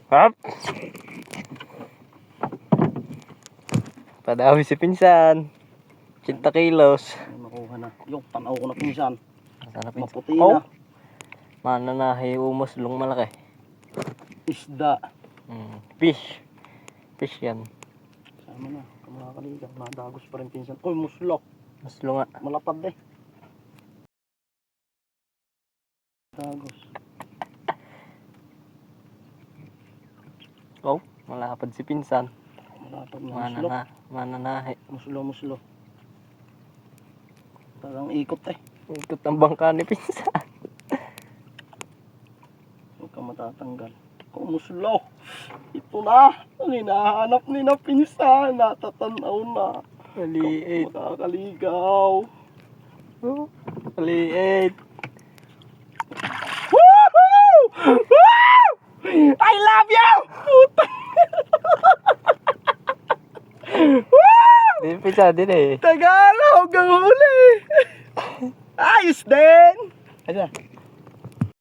Hop! Padawi si pinsan. 80 kilos. May makuha na. Yung tanaw ko na pinsan. Sarap Maputi oh. na. Mananahi umuslong malaki. Isda. Fish. Fish yan. Sama na. Kamakaligan. Madagos pa rin pinsan. Uy, muslo. Muslo nga. Malapad eh. Dagos. Oh, malapad si pinsan. Malapad na muslo. Mananahi. Muslo. Parang ikot eh. Ikot ang bangka ni pinsan. Huwag kang matatanggal. Muslo. Ito na. Ang hinahanap ni na pinsan. Natatanaw na. Maliit. Makakaligaw. Oh, maliit. Woohoo! Woo! I love you! Di pinsan din eh. Tagalog ang huli. Ayos din. Asa?